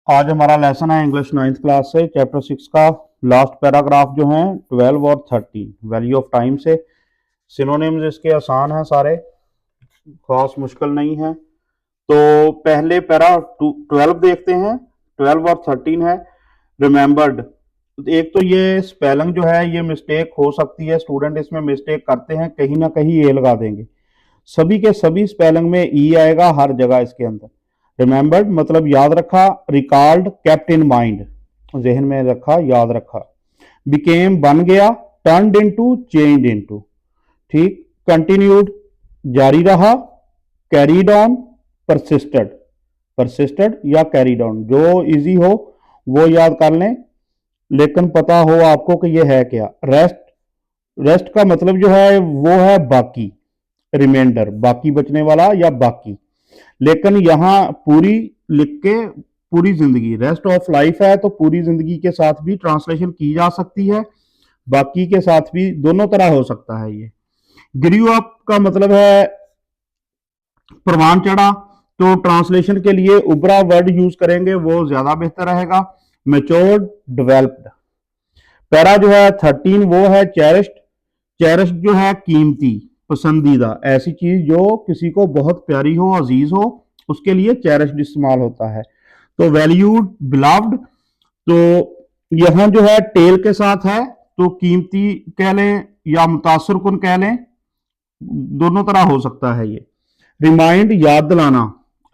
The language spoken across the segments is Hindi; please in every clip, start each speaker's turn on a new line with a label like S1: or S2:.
S1: आज हमारा लेसन है इंग्लिश 9th क्लास से चैप्टर 6 का लास्ट पैराग्राफ जो है 12 और 13 वैल्यू ऑफ टाइम से। सिनोनिम्स इसके आसान हैं, सारे खास मुश्किल नहीं है। तो पहले पैरा 12 देखते हैं, 12 और 13 है रिमेंबर्ड। एक तो ये स्पेलिंग जो है ये मिस्टेक हो सकती है, स्टूडेंट इसमें मिस्टेक करते हैं, कहीं ना कहीं ए लगा देंगे। सभी के सभी स्पेलिंग में ई आएगा हर जगह इसके अंदर। रिमेंबर्ड मतलब याद रखा, रिकॉल्ड केप्ट इन माइंड जहन में रखा, याद रखा। बिकेम बन गया, टर्नड इनटू चेंज इनटू, ठीक। कंटिन्यूड जारी रहा, कैरीड ऑन, परसिस्टेड, परसिस्टेड या कैरीड ऑन, जो इजी हो वो याद कर लें, लेकिन पता हो आपको कि ये है क्या। रेस्ट, रेस्ट का मतलब जो है वो है बाकी, रिमाइंडर, बाकी बचने वाला या बाकी। लेकिन यहां पूरी लिख के पूरी जिंदगी, रेस्ट ऑफ लाइफ है तो पूरी जिंदगी के साथ भी ट्रांसलेशन की जा सकती है, बाकी के साथ भी, दोनों तरह हो सकता है ये। ग्रीव अप का मतलब है प्रवान चढ़ा, तो ट्रांसलेशन के लिए उभरा वर्ड यूज करेंगे वो ज्यादा बेहतर रहेगा। Matured, developed. पैरा जो है 13 वो है चेरिश्ड। चेरिश्ड जो है कीमती, पसंदीदा, ऐसी चीज जो किसी को बहुत प्यारी हो, अजीज हो, उसके लिए चेरिश्ड इस्तेमाल होता है। तो वैल्यूड, बिलव्ड, तो यहां जो है टेल के साथ है तो कीमती कह लें या मुतासर कुन कह लें, दोनों तरह हो सकता है ये। रिमाइंड याद दिलाना,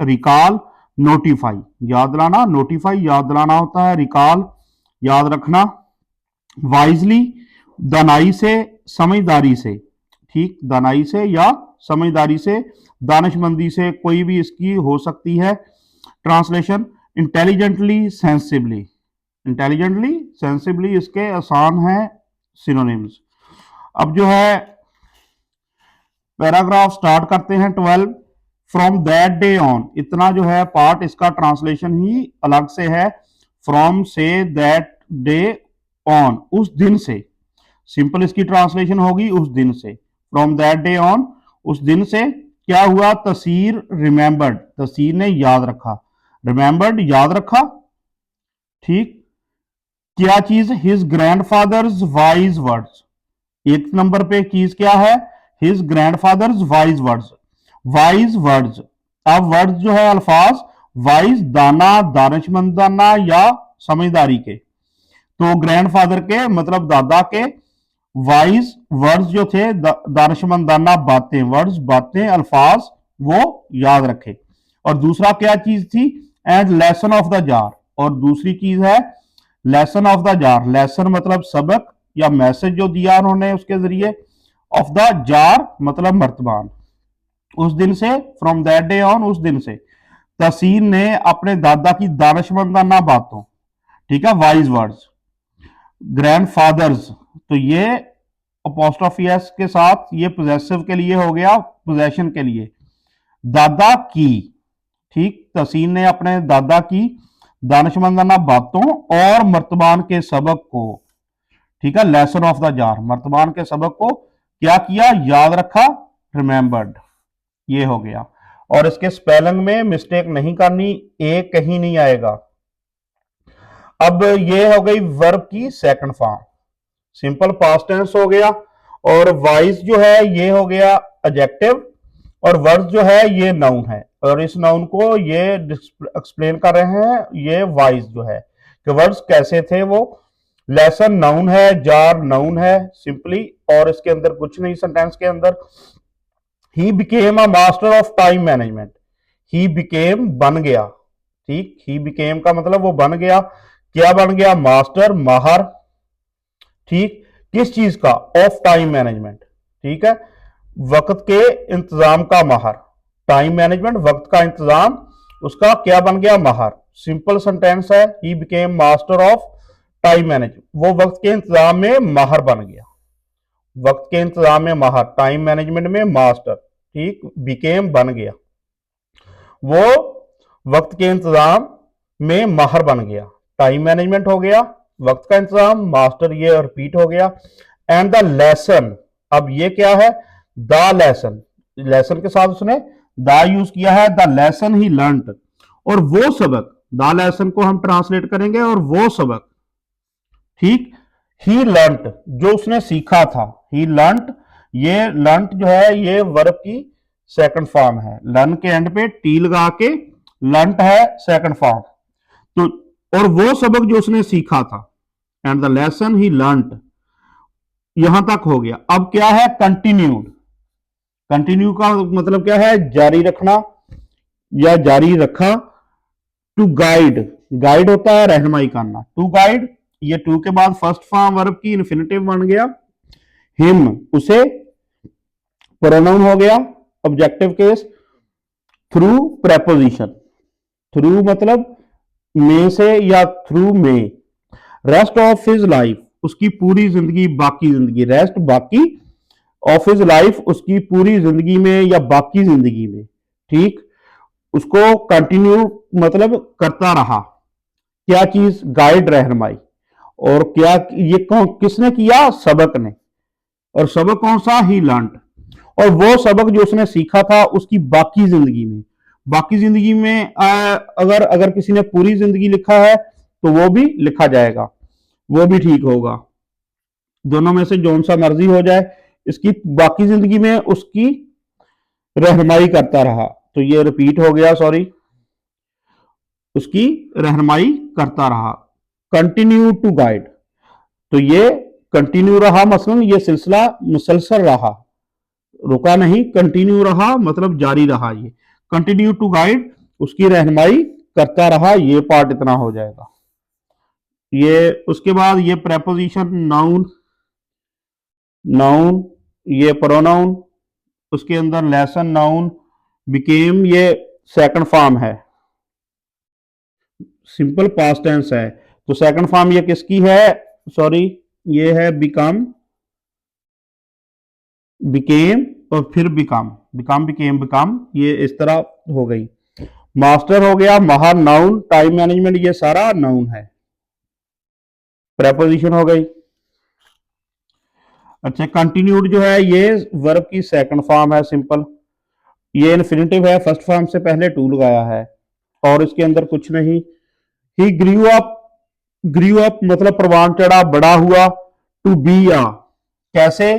S1: रिकॉल, नोटिफाई, याद दिलाना, नोटिफाई याद दिलाना होता है, रिकॉल याद रखना। वाइजली दानाई से, समझदारी से, ठीक, दानाई से या समझदारी से, दानिशमंदी से, कोई भी इसकी हो सकती है translation. Intelligently, sensibly, intelligently, sensibly इसके आसान है सिनोनिम्स। अब जो है पैराग्राफ स्टार्ट करते हैं 12। फ्रॉम दैट डे ऑन, इतना जो है पार्ट इसका ट्रांसलेशन ही अलग से है। From say that day on, उस दिन से, सिंपल इसकी ट्रांसलेशन होगी उस दिन से। फ्रॉम दैट डे ऑन, उस दिन से क्या हुआ, तसीर रिमेंबर्ड, तसीर ने याद रखा, रिमेंबर्ड याद रखा, ठीक। क्या चीज, हिज ग्रैंडफादर्स वाइज वर्ड्स, एक नंबर पे चीज क्या है, his grandfathers wise words, wise words. अब वर्ड्स जो है अल्फाज, वाइज दाना, दानिशमंदाना या समझदारी के, तो ग्रैंडफादर के मतलब दादा के, वाइज वर्ड्स जो थे दानिशमंदाना बातें, वर्ड्स बातें, अल्फाज वो याद रखे। और दूसरा क्या चीज थी, and lesson of the jar, और दूसरी चीज है lesson of the jar. Lesson मतलब सबक या मैसेज जो दिया उन्होंने उसके जरिए, ऑफ द जार मतलब मर्तबान। उस दिन से, फ्रॉम दैट डे ऑन, उस दिन से तसीन ने अपने दादा की दानिशमंदाना बातों, ठीक है, वाइज वर्ड्स। ग्रैंडफादर्स, तो ये अपोस्ट्रोफी एस के साथ ये पोजेसिव के लिए हो गया, पोजेशन के लिए। दादा की, ठीक, तसीन ने अपने दादा की दानिशमंदाना बातों और मर्तबान के सबक को, ठीक है, लेसन ऑफ द जार, मर्तबान के सबक को क्या किया, याद रखा, रिमेंबर्ड, ये हो गया। और इसके स्पेलिंग में मिस्टेक नहीं करनी, एक कहीं नहीं आएगा। अब ये हो गई वर्ब की second form, simple past tense हो गया, और वाइज जो है ये हो गया एडजेक्टिव, और वर्ब जो है ये नाउन है, और इस नाउन को ये एक्सप्लेन कर रहे हैं, ये वाइज जो है कि वर्ड्स कैसे थे वो। लेसन नाउन है, जार नाउन है सिंपली, और इसके अंदर कुछ नहीं सेंटेंस के अंदर। He became a master of time management, he became बन गया, ठीक, ही बिकेम का मतलब वो बन गया, क्या बन गया, मास्टर, माहर, ठीक, किस चीज का, ऑफ टाइम मैनेजमेंट, ठीक है, वक्त के इंतजाम का माहर। टाइम मैनेजमेंट, वक्त का इंतजाम, उसका क्या बन गया, माहर। सिंपल सेंटेंस है, he became master of time management, वो वक्त के इंतजाम में माहर बन गया, वक्त के इंतजाम में माहर, टाइम मैनेजमेंट में मास्टर, ठीक, बिकेम बन गया, वो वक्त के इंतजाम में माहर बन गया। टाइम मैनेजमेंट हो गया, वक्त का इंतजाम, मास्टर ये रिपीट हो गया। एंड द लेसन, अब ये क्या है, द लेसन, लेसन के साथ उसने द यूज किया है, द लेसन ही लर्नड, और वो सबक, द लेसन को हम ट्रांसलेट करेंगे और वो सबक, ठीक। ही लर्नट, जो उसने सीखा था, ही लर्नट, ये लर्नट जो है ये वर्ब की सेकंड फॉर्म है, लर्न के एंड पे टी लगा के लर्नट है सेकंड फॉर्म। तो और वो सबक जो उसने सीखा था, एंड द लेसन ही लर्नट, यहां तक हो गया। अब क्या है कंटिन्यूड, कंटिन्यू का मतलब क्या है, जारी रखना या जारी रखा। टू गाइड, गाइड होता है रहनुमाई करना, टू गाइड, ये टू के बाद फर्स्ट फॉर्म वर्ब की इन्फिनिटिव बन गया। हिम, उसे, प्रोनाउन हो गया objective case. Through preposition, through मतलब में से या थ्रू में। रेस्ट ऑफ हिज लाइफ, उसकी पूरी जिंदगी, बाकी जिंदगी, रेस्ट बाकी, ऑफ हिज लाइफ उसकी पूरी जिंदगी में या बाकी जिंदगी में, ठीक। उसको कंटिन्यू मतलब करता रहा, क्या चीज, गाइड रहनुमाई। और क्या ये कौन किसने किया, सबक ने। और सबक कौन सा, ही लर्नड। और वो सबक जो उसने सीखा था उसकी बाकी जिंदगी में, बाकी जिंदगी में अगर अगर किसी ने पूरी जिंदगी लिखा है तो वो भी लिखा जाएगा, वो भी ठीक होगा, दोनों में से जौन सा मर्जी हो जाए। इसकी बाकी जिंदगी में उसकी रहनुमाई करता रहा, तो ये रिपीट हो गया, सॉरी, उसकी रहनुमाई करता रहा। कंटिन्यू टू गाइड, तो ये कंटिन्यू रहा, मसलन ये सिलसिला मुसलसल रहा, रुका नहीं, कंटिन्यू रहा मतलब जारी रहा। ये कंटिन्यू टू गाइड, उसकी रहनुमाई करता रहा, ये पार्ट इतना हो जाएगा। ये उसके बाद ये प्रेपोजिशन नाउन, नाउन ये प्रोनाउन, उसके अंदर लेसन नाउन, बिकेम ये सेकंड फॉर्म है, सिंपल पास्ट टेंस है, तो सेकंड फॉर्म ये किसकी है, सॉरी ये है बिकम, बिकेम और फिर बिकम, बिकम बिकेम बिकम, ये इस तरह हो गई। मास्टर हो गया, माहर नाउन, टाइम मैनेजमेंट ये सारा नाउन है, प्रेपोजिशन हो गई। अच्छा कंटिन्यूड जो है ये वर्ब की सेकंड फॉर्म है, सिंपल, ये इन्फिनिटिव है, फर्स्ट फॉर्म से पहले टू लगाया है और इसके अंदर कुछ नहीं। ही ग्रीव अप, ग्रीव अप मतलब परवान चढ़ा, बड़ा हुआ। टू बी आ, कैसे,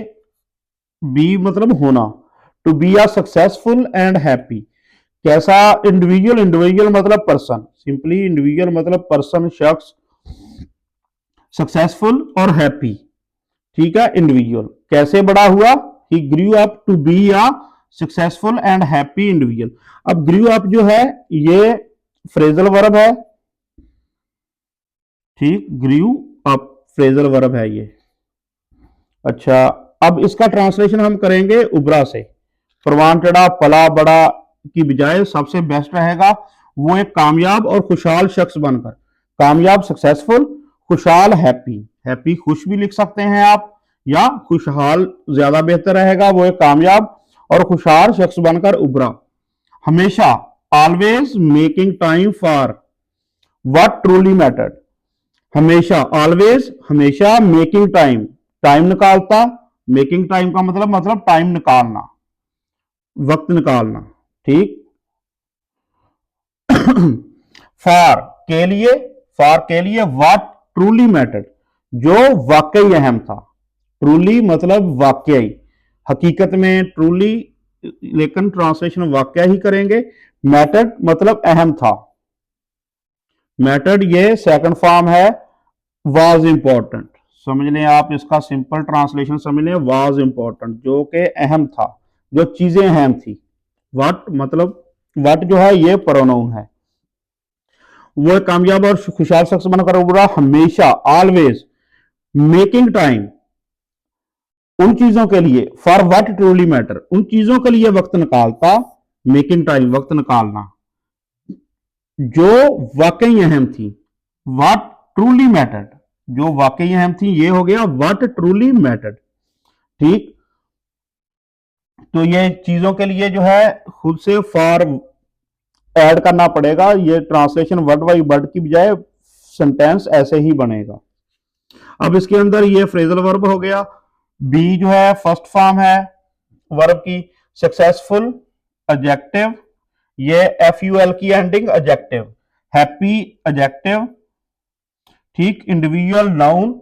S1: बी मतलब होना, to be a successful and happy, कैसा, इंडिविजुअल, इंडिविजुअल मतलब पर्सन, सिंपली इंडिविजुअल मतलब पर्सन, शख्स, सक्सेसफुल और हैप्पी, ठीक है, इंडिविजुअल। कैसे बड़ा हुआ, he grew up to be a successful and happy individual. अब ग्रीव अप जो है ये फ्रेजल वर्ब है, ठीक, ग्रीव अप फ्रेजल वर्ब है ये। अच्छा अब इसका ट्रांसलेशन हम करेंगे उबरा से, परवान चढ़ा, पला बड़ा की बजाय सबसे बेस्ट रहेगा वो एक कामयाब और खुशहाल शख्स बनकर, कामयाब सक्सेसफुल, खुशहाल हैप्पी, हैप्पी खुश भी लिख सकते हैं आप, या खुशहाल ज्यादा बेहतर रहेगा, वो एक कामयाब और खुशहाल शख्स बनकर उभरा। हमेशा, always making time for what truly mattered, हमेशा, ऑलवेज हमेशा, मेकिंग टाइम टाइम निकालता, मेकिंग टाइम का मतलब टाइम निकालना, वक्त निकालना, ठीक। फॉर के लिए, फॉर के लिए, व्हाट ट्रूली मैटर्ड, जो वाकई अहम था, ट्रूली मतलब वाकई, हकीकत में ट्रूली, लेकिन ट्रांसलेशन वाकया ही करेंगे। मैटर्ड मतलब अहम था, मैटर्ड ये सेकंड फॉर्म है, वाज इंपॉर्टेंट, समझ लें आप, इसका सिंपल ट्रांसलेशन समझ लें, वाज इंपॉर्टेंट जो कि अहम था, जो चीजें अहम थी। व्हाट मतलब, व्हाट जो है ये प्रोनाउन है। वो कामयाब और खुशहाल शख्स बनकर उभरा, हमेशा, ऑलवेज, मेकिंग टाइम उन चीजों के लिए, फॉर व्हाट ट्रूली मैटर उन चीजों के लिए वक्त निकालता, मेकिंग टाइम वक्त निकालना, जो वाकई अहम थी, व्हाट ट्रूली मैटर्ड जो वाकई अहम थी, ये हो गया व्हाट ट्रूली मैटर्ड, ठीक। तो ये चीजों के लिए जो है खुद से फॉर ऐड करना पड़ेगा, ये ट्रांसलेशन वर्ड बाई वर्ड की बजाय सेंटेंस ऐसे ही बनेगा। अब इसके अंदर ये फ्रेजल वर्ब हो गया, बी जो है फर्स्ट फॉर्म है वर्ब की, सक्सेसफुल एडजेक्टिव, ये एफ यू एल की एंडिंग एडजेक्टिव, हैप्पी एडजेक्टिव, ठीक, इंडिविजुअल नाउन,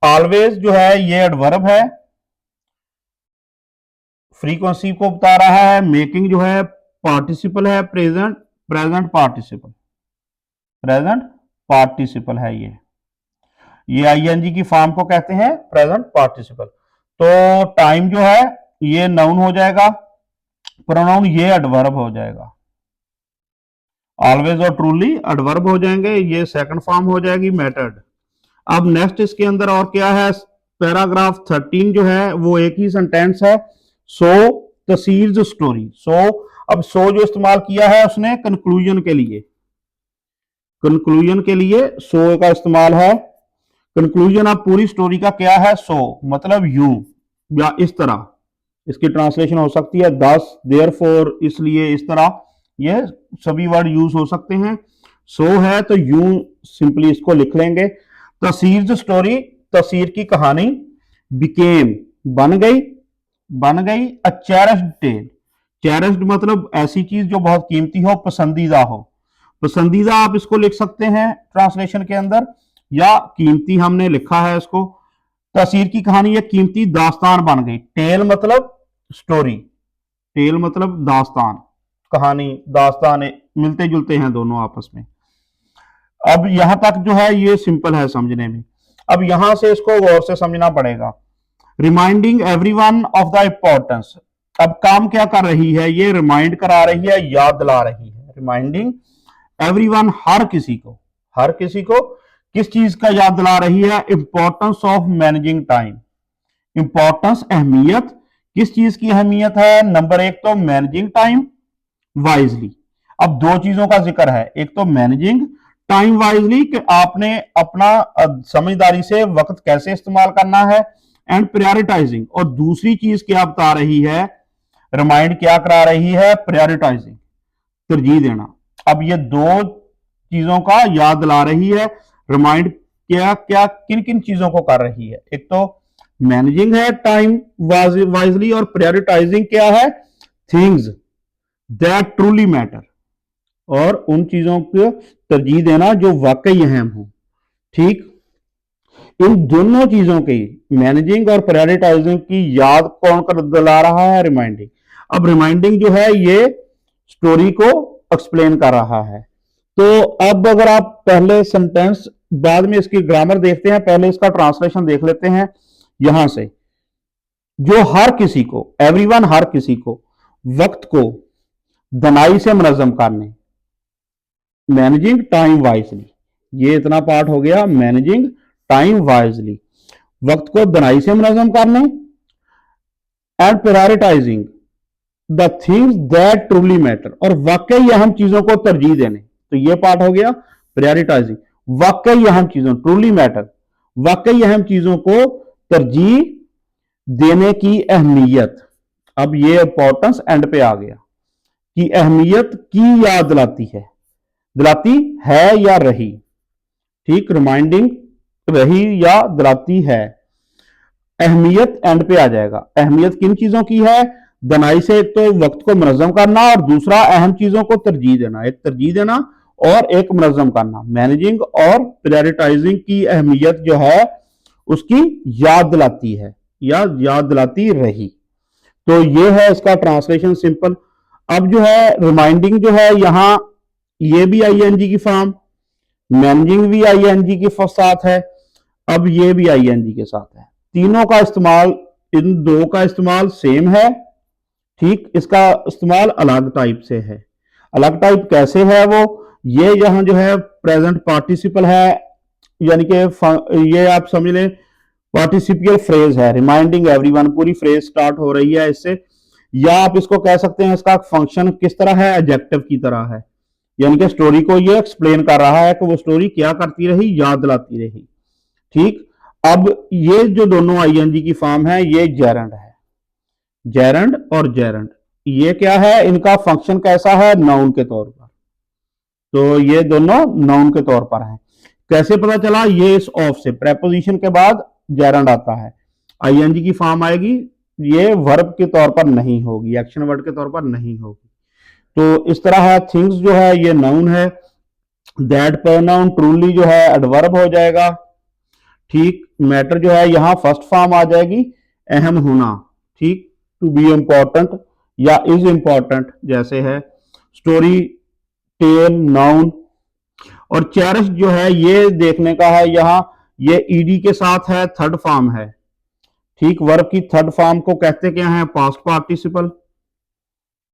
S1: ऑलवेज जो है ये एडवर्ब है, फ्रीक्वेंसी को बता रहा है, मेकिंग जो है पार्टिसिपल है, प्रेजेंट प्रेजेंट पार्टिसिपल है, ये आईएनजी की फॉर्म को कहते हैं प्रेजेंट पार्टिसिपल। तो टाइम जो है ये नाउन हो जाएगा, प्रोनाउन ये एडवर्ब हो जाएगा, ऑलवेज और ट्रूली एडवर्ब हो जाएंगे, ये सेकंड फॉर्म हो जाएगी मेथड। अब नेक्स्ट इसके अंदर और क्या है, पैराग्राफ 13 जो है वो एक ही सेंटेंस है, सो तसीर्स स्टोरी। सो अब सो जो इस्तेमाल किया है उसने कंक्लूजन के लिए, कंक्लूजन के लिए सो का इस्तेमाल है। कंक्लूजन अब पूरी स्टोरी का क्या है, सो मतलब यूं या इस तरह, इसकी ट्रांसलेशन हो सकती है दस, देयरफॉर, इसलिए, इस तरह, ये सभी वर्ड यूज हो सकते हैं। सो है तो यूं सिंपली इसको लिख लेंगे। तसीर स्टोरी, तसीर की कहानी, बिकेम बन गई अ चेरिश्ड टेल, चेरिश्ड मतलब ऐसी चीज जो बहुत कीमती हो, पसंदीदा हो, पसंदीदा आप इसको लिख सकते हैं ट्रांसलेशन के अंदर, या कीमती हमने लिखा है इसको। तसीर की कहानी एक कीमती दास्तान बन गई, टेल मतलब स्टोरी, टेल मतलब दास्तान, कहानी दास्तान मिलते जुलते हैं दोनों आपस में। अब यहां तक जो है ये सिंपल है समझने में। अब यहां से इसको गौर से समझना पड़ेगा। Reminding everyone of the importance, अब काम क्या कर रही है, ये रिमाइंड करा रही है, याद दिला रही है। रिमाइंडिंग एवरीवन, हर किसी को, हर किसी को किस चीज का याद दिला रही है, importance of managing time. Importance अहमियत, किस चीज की अहमियत है, नंबर एक तो मैनेजिंग टाइम वाइजली। अब दो चीजों का जिक्र है, एक तो मैनेजिंग टाइम वाइजली कि आपने अपना समझदारी से वक्त कैसे इस्तेमाल करना है, एंड प्रायोरिटाइजिंग, और दूसरी चीज क्या बता रही है, रिमाइंड क्या करा रही है, प्रायोरिटाइजिंग, तरजीह देना। अब ये दो चीजों का याद दिला रही है। रिमाइंड क्या क्या किन किन चीजों को कर रही है, एक तो मैनेजिंग है टाइम वाइजली, और प्रायोरिटाइजिंग क्या है, थिंग्स दैट ट्रूली मैटर, और उन चीजों को तरजीह देना जो वाकई अहम हो। ठीक, इन दोनों चीजों की, मैनेजिंग और प्रायोरिटाइजिंग की याद कौन कर दिला रहा है, रिमाइंडिंग। अब रिमाइंडिंग जो है ये स्टोरी को एक्सप्लेन कर रहा है। तो अब अगर आप पहले सेंटेंस, बाद में इसकी ग्रामर देखते हैं, पहले इसका ट्रांसलेशन देख लेते हैं। यहां से जो हर किसी को, एवरीवन हर किसी को, वक्त को दनाई से मुनज़्ज़म करने, मैनेजिंग टाइम वाइजली, ये इतना पार्ट हो गया, मैनेजिंग टाइम वाइजली, वक्त को दनाई से मुनज़्ज़म करने, and prioritising the things that truly matter, और वाकई अहम चीजों को तरजीह देने। तो ये पार्ट हो गया प्रायोरिटाइजिंग, वाकई अहम चीजों, ट्रूली मैटर, वाकई अहम चीजों को तरजीह देने की अहमियत। अब ये इंपॉर्टेंस एंड पे आ गया कि अहमियत की याद दिलाती है या रही। ठीक, रिमाइंडिंग रही या दिलाती है, अहमियत एंड पे आ जाएगा। अहमियत किन चीजों की है, दनाई से एक तो वक्त को मुनज़्ज़म करना, और दूसरा अहम चीजों को तरजीह देना, एक तरजीह देना और एक मुनज़्ज़म करना। मैनेजिंग और प्रायोरिटाइजिंग की अहमियत जो है उसकी याद दिलाती है या याद दिलाती रही। तो ये है इसका ट्रांसलेशन सिंपल। अब जो है रिमाइंडिंग जो है, यहां ये भी आईएनजी की फॉर्म, मैनेजिंग भी आईएनजी के साथ है, अब ये भी आईएनजी के साथ है। तीनों का इस्तेमाल, इन दो का इस्तेमाल सेम है। ठीक, इसका इस्तेमाल अलग टाइप से है। अलग टाइप कैसे है वो, ये यहां जो है प्रेजेंट पार्टिसिपल है, यानी कि ये आप समझ लें पार्टिसिपियल फ्रेज है, रिमाइंडिंग एवरीवन, पूरी फ्रेज स्टार्ट हो रही है इससे। या आप इसको कह सकते हैं इसका फंक्शन किस तरह है, एडजेक्टिव की तरह है, यानी कि स्टोरी को ये एक्सप्लेन कर रहा है कि वो स्टोरी क्या करती रही, याद दिलाती रही। ठीक, अब ये जो दोनों आईएनजी की फॉर्म है, ये जेरंड है, जेरंड और जेरंड, ये क्या है, इनका फंक्शन कैसा है, नाउन के तौर पर। तो ये दोनों नाउन के तौर पर हैं। कैसे पता चला, ये इस ऑफ से, प्रेपोजिशन के बाद जेरंड आता है, आईएनजी की फॉर्म आएगी, ये वर्ब के तौर पर नहीं होगी, एक्शन वर्ड के तौर पर नहीं होगी। तो इस तरह है, थिंग्स जो है ये नाउन है, दैट प्रोनाउन ट्रूली जो है एडवर्ब हो जाएगा। ठीक, मैटर जो है यहां फर्स्ट फॉर्म आ जाएगी, अहम होना। ठीक, टू बी इंपॉर्टेंट या इज इंपॉर्टेंट जैसे है। Story tell noun. और चेरिश जो है ये देखने का है, यहां ये ईडी के साथ है, थर्ड फॉर्म है। ठीक, वर्ब की थर्ड फॉर्म को कहते क्या है, पास्ट पार्टिसिपल,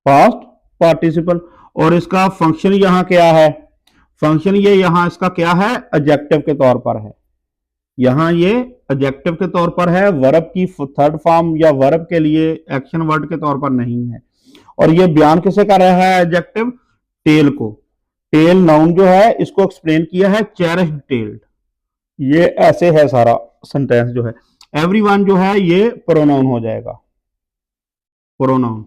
S1: पास्ट पार्टिसिपल। और इसका फंक्शन यहां क्या है, फंक्शन ये यहां इसका क्या है, एडजेक्टिव के तौर पर है। यहां ये एडजेक्टिव के तौर पर है, वर्ब की थर्ड फॉर्म या वर्ब के लिए एक्शन वर्ड के तौर पर नहीं है। और ये बयान किसे कर रहा है, एडजेक्टिव टेल को। टेल नाउन जो है इसको एक्सप्लेन किया है, चेरिश्ड टेल्ड। ये ऐसे है सारा सेंटेंस जो है। एवरीवन जो है ये प्रोनाउन हो जाएगा, प्रोनाउन।